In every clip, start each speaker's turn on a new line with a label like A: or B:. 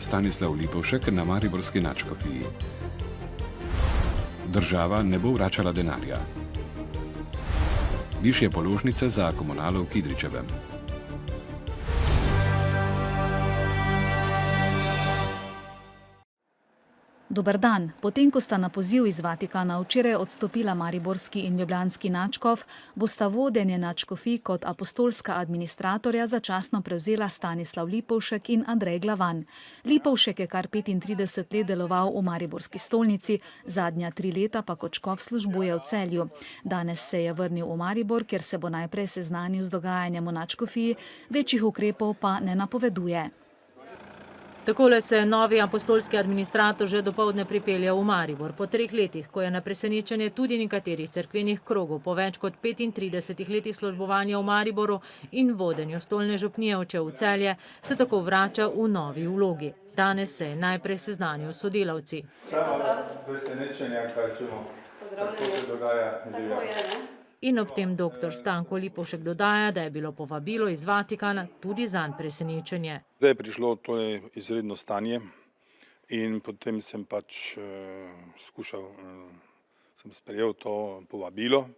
A: Stanislav Lipovšek na mariborski nadškofiji. Država ne bo vračala denarja. Višje položnice za komunalo v Kidričevem.
B: Dober dan. Potem, ko sta na poziv iz Vatikana včeraj odstopila mariborski in ljubljanski nadškof, bosta vodenje nadškofij kot apostolska administratorja začasno prevzela Stanislav Lipovšek in Andrej Glavan. Lipovšek je kar 35 let deloval v mariborski stolnici, zadnja 3 leta pa kot škof službuje v Celju. Danes se je vrnil v Maribor, kjer se bo najprej seznanil z dogajanjem v nadškofiji, večjih ukrepov pa ne napoveduje.
C: Takole se novi apostolski administrator že dopoldne pripelje v Maribor. Po 3 letih, ko je na presenečenje tudi nekaterih cerkvenih krogov po več kot 35 letih službovanja v Mariboru in vodenju stolne župnije odšel v Celje, se tako vrača v novi vlogi. Danes se je najprej seznanil s sodelavci.
D: Samo presenečenja, kaj čujemo, kako se dogaja.
C: In ob tem dr. Stanko Lipovšek dodaja, da je bilo povabilo iz Vatikana tudi zanj presenečenje.
D: Zdaj je prišlo, to je izredno stanje in potem sem sem sprejel to povabilo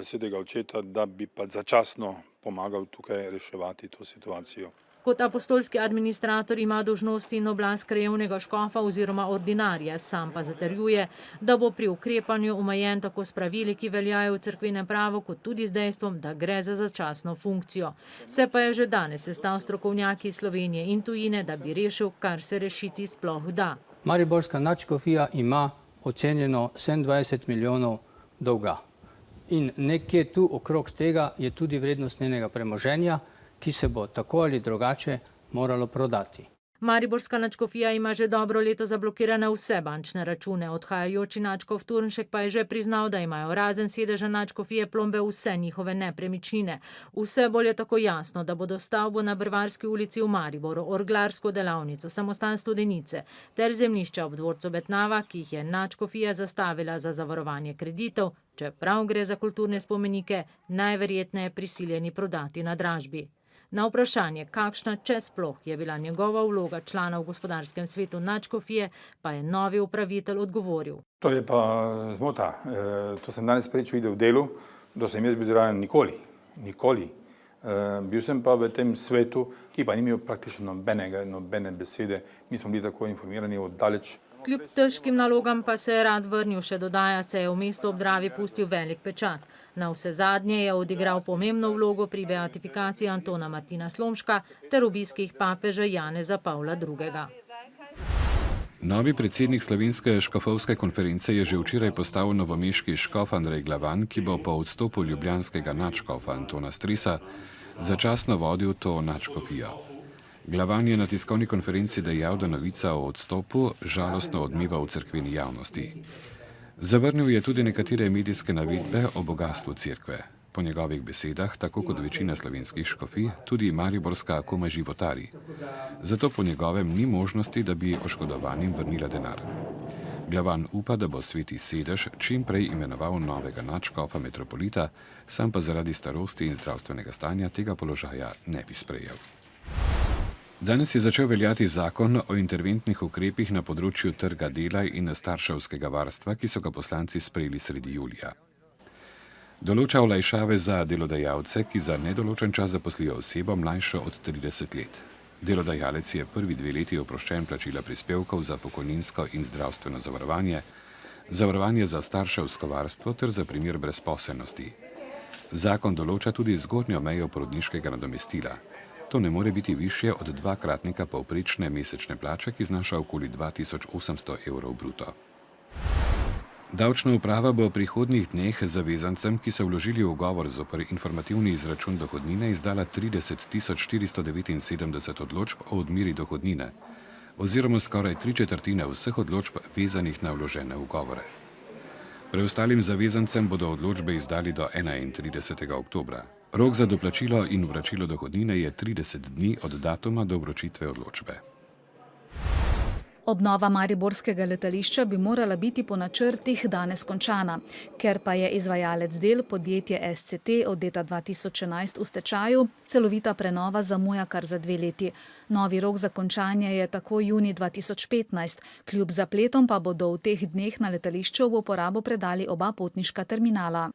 D: svetega očeta, da bi začasno pomagal tukaj reševati to situacijo.
C: Kot apostolski administrator ima dolžnosti in oblast krajevnega škofa oziroma ordinarja, sam pa zatrjuje, da bo pri ukrepanju omejen tako s pravili, ki veljajo v cerkvenem pravu, kot tudi z dejstvom, da gre za začasno funkcijo. Se pa je že danes sestal strokovnjaki iz Slovenije in tujine, da bi rešil, kar se rešiti sploh da.
E: Mariborska nadškofija ima ocenjeno 27 milijonov dolga. In nekje tu okrog tega je tudi vrednost njenega premoženja, ki se bo tako ali drugače moralo prodati.
C: Mariborska nadškofija ima že dobro leto zablokirane vse bančne račune. Odhajajoči nadškof Turnšek pa je že priznal, da imajo razen sedeža nadškofije plombe vse njihove nepremičnine. Vse bolj je tako jasno, da bodo stavbo na Brvarski ulici v Mariboru, orglarsko delavnico, samostan Studenice ter zemljišča ob dvorcu Betnava, ki jih je nadškofija zastavila za zavarovanje kreditov, čeprav gre za kulturne spomenike, najverjetneje prisiljeni prodati na dražbi. Na vprašanje, kakšna, če sploh, je bila njegova vloga člana v gospodarskem svetu nadškofije, pa je novi upravitelj odgovoril.
D: To je pa zmota. To sem danes prečo videl v delu, da sem jaz bil zraven nikoli. Bil sem pa v tem svetu, ki pa ni imel praktično nobene besede. Mi smo bili tako informirani od daleč.
C: Kljub težkim nalogam pa se je rad vrnil, še dodaja, se je v mestu ob Dravi pustil velik pečat. Na vse zadnje je odigral pomembno vlogo pri beatifikaciji Antona Martina Slomška ter obiskih papeža Janeza Pavla II.
A: Novi predsednik Slovenske škofovske konference je že včeraj postal novomeški škof Andrej Glavan, ki bo po odstopu ljubljanskega nadškofa Antona Stresa začasno vodil to nadškofijo. Glavan je na tiskovni konferenci dejal, da novica o odstopu žalostno odmeva v cerkveni javnosti. Zavrnil je tudi nekatere medijske navedbe o bogastvu cerkve. Po njegovih besedah, tako kot večina slovenskih škofij, tudi mariborska komaj životari. Zato po njegovem ni možnosti, da bi oškodovanim vrnila denar. Glavan upa, da bo sveti sedež čim prej imenoval novega nadškofa metropolita, sam pa zaradi starosti in zdravstvenega stanja tega položaja ne bi sprejel. Danes je začel veljati zakon o interventnih ukrepih na področju trga dela in starševskega varstva, ki so ga poslanci sprejeli sredi julija. Določa olajšave za delodajalce, ki za nedoločen čas zaposlijo osebo mlajšo od 30 let. Delodajalec je prvi 2 leti oproščen plačila prispevkov za pokojninsko in zdravstveno zavarovanje, zavarovanje za starševsko varstvo ter za primer brezposelnosti. Zakon določa tudi zgornjo mejo porodniškega nadomestila. To ne more biti višje od 2-kratnika povprečne mesečne plače, ki znaša okoli 2800 evrov bruto. Davčna uprava bo v prihodnjih dneh zavezancem, ki so vložili ugovor zoper informativni izračun dohodnine, izdala 30 479 odločb o odmeri dohodnine, oziroma skoraj 3/4 vseh odločb vezanih na vložene ugovore. Preostalim zavezancem bodo odločbe izdali do 31. oktobra. Rok za doplačilo in vračilo dohodnine je 30 dni od datuma do vročitve odločbe.
B: Obnova mariborskega letališča bi morala biti po načrtih danes končana. Ker pa je izvajalec del podjetje SCT od leta 2011 v stečaju, celovita prenova zamuja kar za 2 leti. Novi rok za končanje je tako junij 2015, kljub zapletom pa bodo v teh dneh na letališču v uporabo predali oba potniška terminala.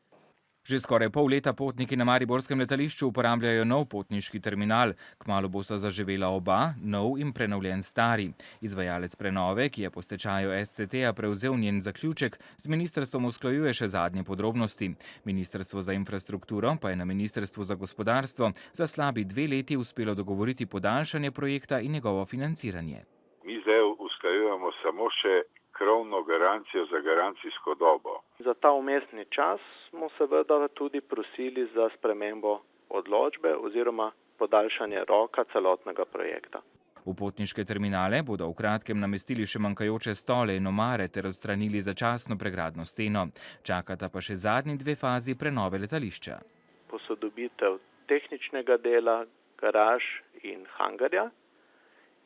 F: Že skoraj pol leta potniki na mariborskem letališču uporabljajo nov potniški terminal. Kmalu bosta zaživela oba, nov in prenovljen stari. Izvajalec prenove, ki je po stečaju SCT-a prevzel njen zaključek, z ministrstvom usklajuje še zadnje podrobnosti. Ministrstvo za infrastrukturo pa je na Ministrstvu za gospodarstvo za slabi 2 leti uspelo dogovoriti podaljšanje projekta in njegovo financiranje.
G: Mi zdaj usklajujemo samo še krovno garancijo za garancijsko dobo.
H: Za ta umestni čas smo seveda tudi prosili za spremembo odločbe oziroma podaljšanje roka celotnega projekta.
F: V potniške terminale bodo v kratkem namestili še manjkajoče stole in omare ter odstranili začasno pregradno steno. Čakata pa še zadnji 2 fazi prenove letališča.
H: Posodobitev tehničnega dela, garaž in hangarja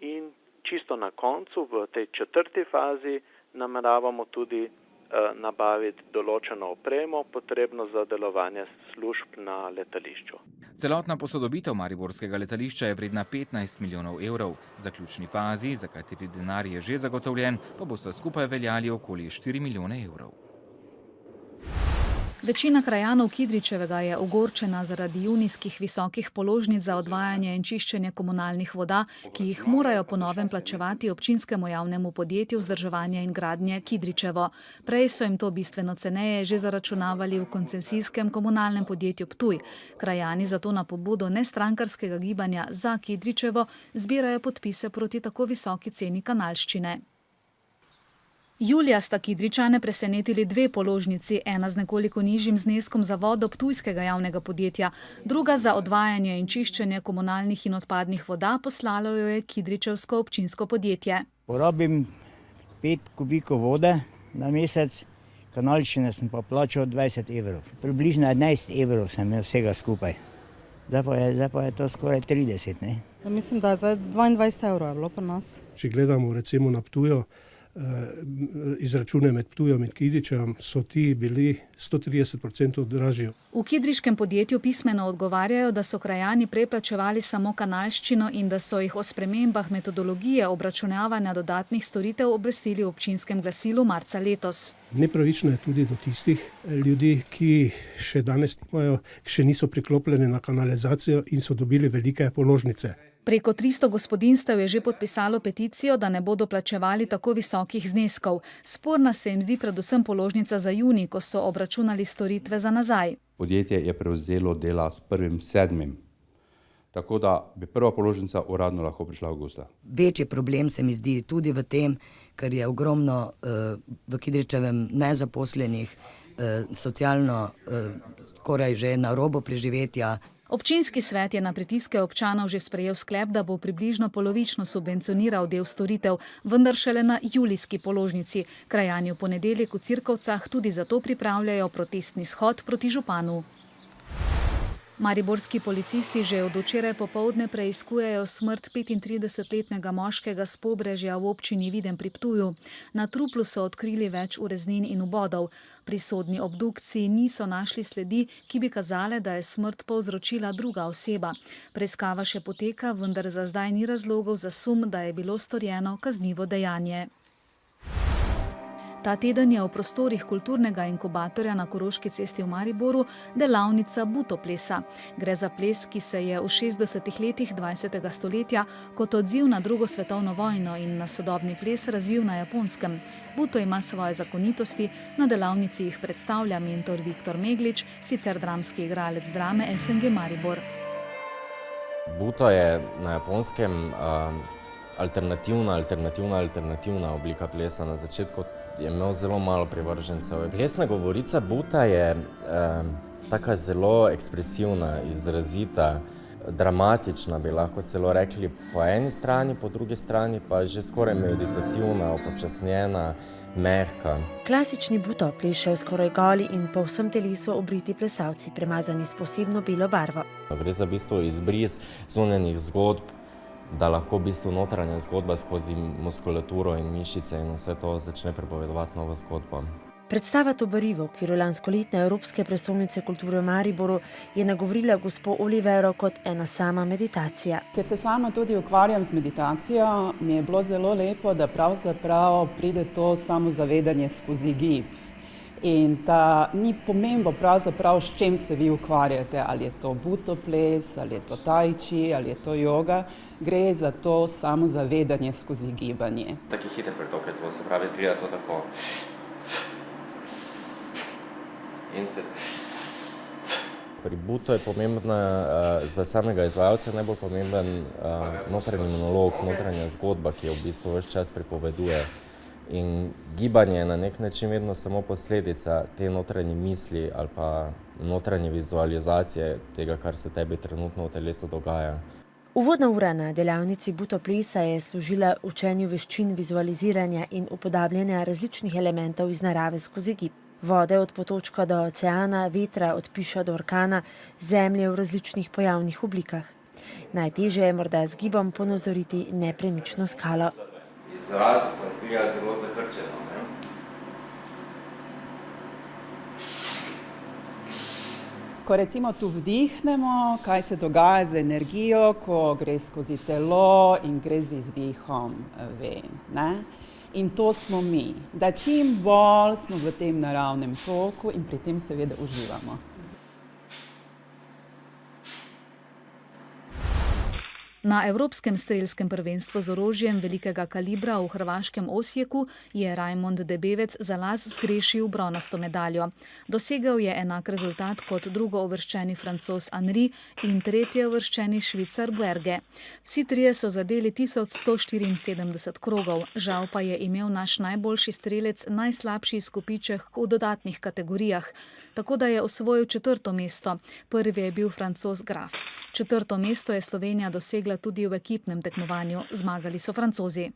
H: in čisto na koncu v tej 4. fazi nameravamo tudi nabaviti določeno opremo, potrebno za delovanje služb na letališču.
F: Celotna posodobitev mariborskega letališča je vredna 15 milijonov evrov. V zaključni fazi, za kateri denar je že zagotovljen, pa bosta skupaj veljali okoli 4 milijone evrov.
B: Večina krajanov Kidričevega je ogorčena zaradi junijskih visokih položnic za odvajanje in čiščenje komunalnih voda, ki jih morajo po novem plačevati občinskemu javnemu podjetju vzdrževanje in gradnje Kidričevo. Prej so jim to bistveno ceneje že zaračunavali v koncesijskem komunalnem podjetju Ptuj. Krajani zato na pobudo nestrankarskega gibanja za Kidričevo zbirajo podpise proti tako visoki ceni kanalščine. Julija sta Kidričane presenetili 2 položnici, ena z nekoliko nižjim zneskom za vodo ptujskega javnega podjetja, druga za odvajanje in čiščenje komunalnih in odpadnih voda, poslalo jo je Kidričevsko občinsko podjetje.
I: Porabim 5 kubikov vode na mesec, kanalščine sem pa plačal 20 evrov. Približno 11 evrov sem imel vsega skupaj. Zdaj pa je to skoraj 30, ne?
J: Mislim, da je 22 evrov je bilo pri nas.
K: Če gledamo recimo na Ptuju, izračune med Ptujem in Kidričevem, so ti bili 130% dražji.
B: V kidriškem podjetju pismeno odgovarjajo, da so krajani prej plačevali samo kanalščino in da so jih o spremembah metodologije obračunavanja dodatnih storitev obvestili v občinskem glasilu marca letos.
K: Nepravično je tudi do tistih ljudi, ki še danes nimajo, še niso priklopljeni na kanalizacijo in so dobili velike položnice.
B: Preko 300 gospodinjstev je že podpisalo peticijo, da ne bodo plačevali tako visokih zneskov. Sporna se jim zdi predvsem položnica za junij, ko so obračunali storitve za nazaj.
L: Podjetje je prevzelo dela s 1.7. Tako da bi prva položnica uradno lahko prišla avgusta.
M: Večji problem se mi zdi tudi v tem, ker je ogromno v Kidričevem nezaposlenih, socialno skoraj že na robu preživetja.
B: Občinski svet je na pritiske občanov že sprejel sklep, da bo približno polovično subvencioniral del storitev, vendar šele na julijski položnici. Krajani v ponedeljek v Cirkovcah tudi zato pripravljajo protestni shod proti županu. Mariborski policisti že od včeraj popoldne preiskujejo smrt 35-letnega moškega s Pobrežja v občini Videm pri Ptuju. Na truplu so odkrili več ureznin in vbodov. Pri sodni obdukciji niso našli sledi, ki bi kazale, da je smrt povzročila druga oseba. Preiskava še poteka, vendar za zdaj ni razlogov za sum, da je bilo storjeno kaznivo dejanje. Ta teden je v prostorih kulturnega inkubatorja na Koroški cesti v Mariboru delavnica butoplesa. Gre za ples, ki se je v 60-ih letih 20. stoletja kot odziv na drugo svetovno vojno in na sodobni ples razvil na Japonskem. Buto ima svoje zakonitosti, na delavnici jih predstavlja mentor Viktor Meglič, sicer dramski igralec drame SNG Maribor.
N: Buto je na Japonskem alternativna oblika plesa. Na začetku je imel zelo malo privržencev. Plesna govorica buta je taka zelo ekspresivna, izrazita, dramatična, bi lahko celo rekli po eni strani, po drugi strani pa že skoraj meditativna, upočasnjena, mehka.
O: Klasični buto plešejo skoraj goli in po vsem telesu obriti plesalci, premazani s posebno belo barvo.
N: Gre za v bistvu izbris zunanjih zgodb da lahko v bistvu notranja zgodba skozi muskulaturo in mišice in vse to začne pripovedovati novo zgodbo.
O: Predstava Tobari v okviru lanskoletne Evropske prestolnice kulture v Mariboru je nagovorila gospo Olivero kot ena sama meditacija.
P: Ker se sama tudi ukvarjam z meditacijo, mi je bilo zelo lepo, da pravzaprav pride to samozavedanje skozi gib. In da ni pomembno pravzaprav, s čim se vi ukvarjate, ali je to buto ples, ali je to tai chi, ali je to joga. Gre za to samozavedanje skozi gibanje.
N: Taki hiter pretokec, se pravi, izgleda to tako. In spet. Pri buto je pomembna za samega izvajalca najbolj pomemben notranji monolog, notranja zgodba, ki jo v bistvu ves čas pripoveduje. In gibanje je na nek način vedno samo posledica te notranje misli ali pa notranje vizualizacije tega, kar se tebi trenutno v telesu dogaja.
O: Uvodna ura na delavnici buto plesa je služila učenju veščin vizualiziranja in upodabljanja različnih elementov iz narave skozi gib. Vode od potočka do oceana, vetra od piša do orkana, zemlje v različnih pojavnih oblikah. Najtežje je morda z gibom ponazoriti nepremično skalo.
N: Izraz pa izgleda zelo zakrčeno, ne?
P: Ko recimo tu vdihnemo, kaj se dogaja z energijo, ko gre skozi telo in gre z izdihom ven, ne? In to smo mi, da čim bolj smo v tem naravnem toku in pri tem seveda uživamo.
B: Na Evropskem strelskem prvenstvu z orožjem velikega kalibra v hrvaškem Osijeku je Rajmond Debevec za las zgrešil bronasto medaljo. Dosegel je enak rezultat kot drugouvrščeni Francoz Henri in tretjeuvrščeni Švicar Buerge. Vsi trije so zadeli 1174 krogov, žal pa je imel naš najboljši strelec najslabši izkupiček v dodatnih kategorijah, tako da je osvojil 4. mesto. Prvi je bil Francoz Graf. 4. mesto je Slovenija dosegla tudi v ekipnem tekmovanju. Zmagali so Francozi.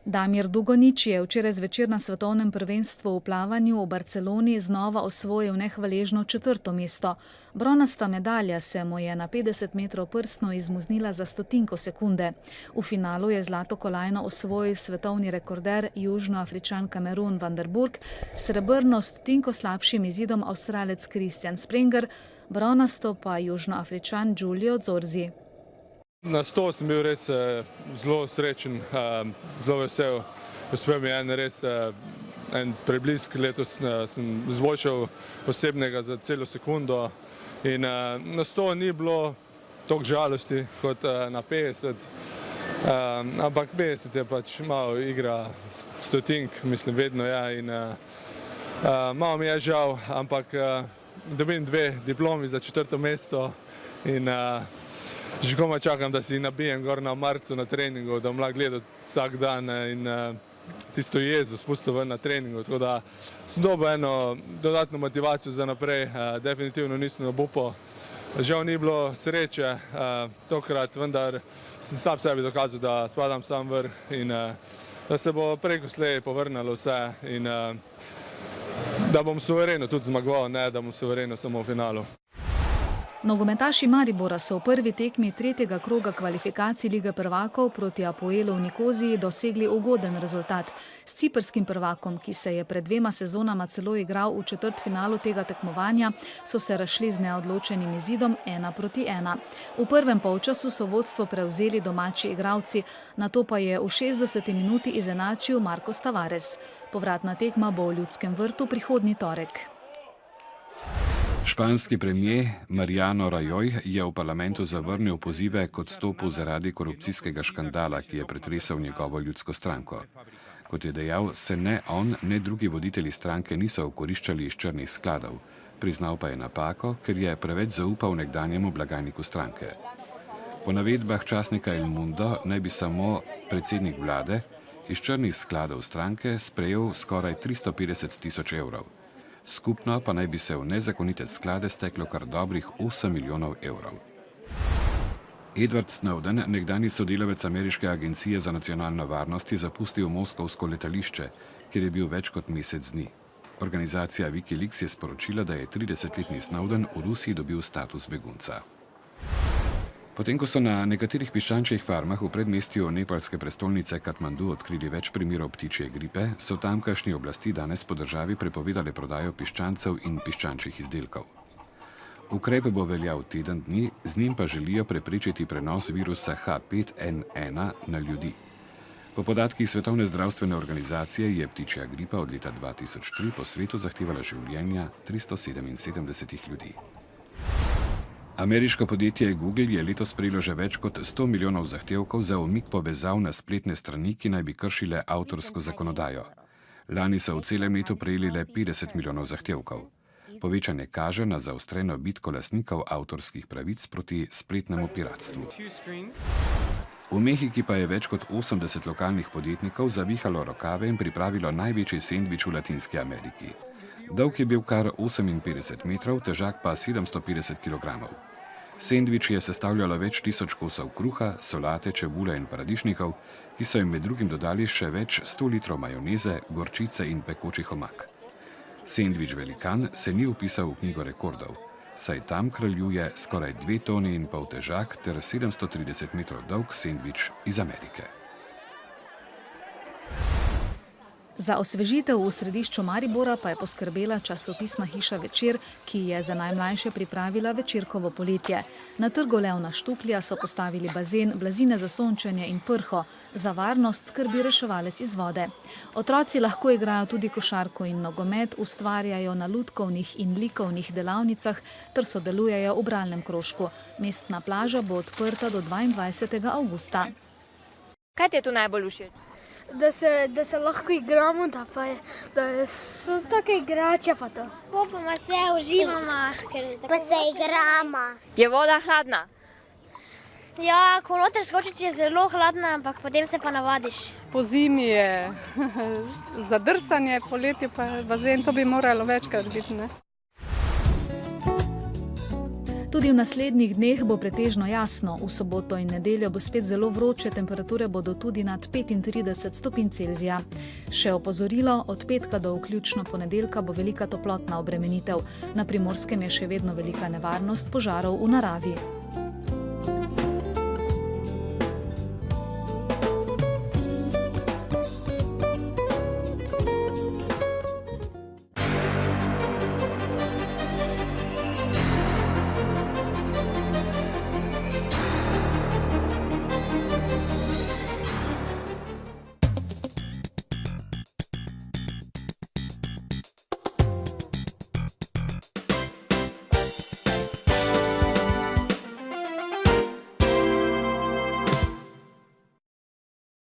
B: Damir Dugonič je včeraj zvečer na svetovnem prvenstvu v plavanju v Barceloni znova osvojil nehvaležno 4. mesto. Bronasta medalja se mu je na 50 metrov prsno izmuznila za stotinko sekunde. V finalu je zlato kolajno osvojil svetovni rekorder Južnoafričan Kamerun van der Burg, srebrno stotinko slabšim izidom Avstralec Christian Sprenger, bronasto pa Južnoafričan Giulio Zorzi.
Q: Na 100 sem bil res zelo srečen, zelo vesel. Uspel mi je res en preblisk, letos sem izboljšal osebnega za celo sekundo in na 100 ni bilo toliko žalosti kot na 50, ampak 50 je pač malo igra stotink, mislim vedno je in malo mi je žal, ampak dobim 2 diplomi za 4. mesto in že komaj čakam, da si nabijem gor na marcu na treningu, da bom lahko gledal vsak dan in tisto jezo spustil ven na treningu. Tako da sem dobil eno dodatno motivacijo za naprej, definitivno nisem obupal. Žal ni bilo sreče tokrat, vendar sem sam sebi dokazal, da spadam sam vrh in da se bo preko slej povrnilo vse in da bom suvereno tudi zmagoval, ne da bom suvereno samo v finalu.
B: Nogometaši Maribora so v prvi tekmi 3. kroga kvalifikacij Lige prvakov proti Apoelu v Nikoziji dosegli ugoden rezultat. S ciprskim prvakom, ki se je pred 2 sezonama celo igral v četrtfinalu tega tekmovanja, so se razšli z neodločenim izidom 1:1. V prvem polčasu so vodstvo prevzeli domači igralci, nato pa je v 60. minuti izenačil Marcos Tavares. Povratna tekma bo v Ljudskem vrtu prihodnji torek.
A: Španski premier Mariano Rajoy je v parlamentu zavrnil pozive k odstopu zaradi korupcijskega škandala, ki je pretresel njegovo ljudsko stranko. Kot je dejal, se ne on, ne drugi voditelji stranke niso okoriščali iz črnih skladov. Priznal pa je napako, ker je preveč zaupal nekdanjemu blagajniku stranke. Po navedbah časnika El Mundo naj bi samo predsednik vlade iz črnih skladov stranke sprejel skoraj 350 000 evrov. Skupno pa naj bi se v nezakonite sklade steklo kar dobrih 8 milijonov evrov. Edward Snowden, nekdanji sodelavec ameriške agencije za nacionalno varnost, je zapustil moskovsko letališče, kjer je bil več kot mesec dni. Organizacija Wikileaks je sporočila, da je 30-letni Snowden v Rusiji dobil status begunca. Potem, ko so na nekaterih piščančjih farmah v predmestju nepalske prestolnice Katmandu odkrili več primerov ptičje gripe, so tamkajšnje oblasti danes po državi prepovedale prodajo piščancev in piščančjih izdelkov. Ukrep bo veljal teden dni, z njim pa želijo preprečiti prenos virusa H5N1 na ljudi. Po podatkih Svetovne zdravstvene organizacije je ptičja gripa od leta 2003 po svetu zahtevala življenja 377 ljudi. Ameriško podjetje Google je letos prejelo že več kot 100 milijonov zahtevkov za umik povezav na spletne strani, ki naj bi kršile avtorsko zakonodajo. Lani so v celem letu prejeli le 50 milijonov zahtevkov. Povečanje kaže na zaostreno bitko lastnikov avtorskih pravic proti spletnemu piratstvu. V Mehiki pa je več kot 80 lokalnih podjetnikov zavihalo rokave in pripravilo največji sendvič v Latinski Ameriki. Dolg je bil kar 58 metrov, težak pa 750 kg. Sendvič je sestavljalo več tisoč kosov kruha, solate, čebule in paradižnikov, ki so jim med drugim dodali še več 100 litrov majoneze, gorčice in pekočih omak. Sendvič velikan se ni vpisal v knjigo rekordov, saj tam kraljuje skoraj 2,5 tone težak ter 730 metrov dolg sendvič iz Amerike.
B: Za osvežitev v središču Maribora pa je poskrbela časopisna hiša Večer, ki je za najmlajše pripravila večerkovo poletje. Na trgu Leona Štuklja so postavili bazen, blazine za sončenje in prho. Za varnost skrbi reševalec iz vode. Otroci lahko igrajo tudi košarko in nogomet, ustvarjajo na lutkovnih in likovnih delavnicah ter sodelujejo v bralnem krožku. Mestna plaža bo odprta do 22. avgusta.
R: Kaj ti je tu najbolj všeč?
S: Da se lahko igramo, da so take igrače pa to.
R: Popamo se, uživamo.
S: Pa se igramo.
R: Je voda hladna?
S: Ja, ko noter skočiš je zelo hladna, ampak potem se pa navadiš.
J: Po zimi je zadrsanje, poletje pa bazen, to bi moralo večkrat biti, ne?
B: Tudi v naslednjih dneh bo pretežno jasno. V soboto in nedeljo bo spet zelo vroče, temperature bodo tudi nad 35 stopinj Celzija. Še opozorilo, od petka do vključno ponedeljka bo velika toplotna obremenitev. Na Primorskem je še vedno velika nevarnost požarov v naravi.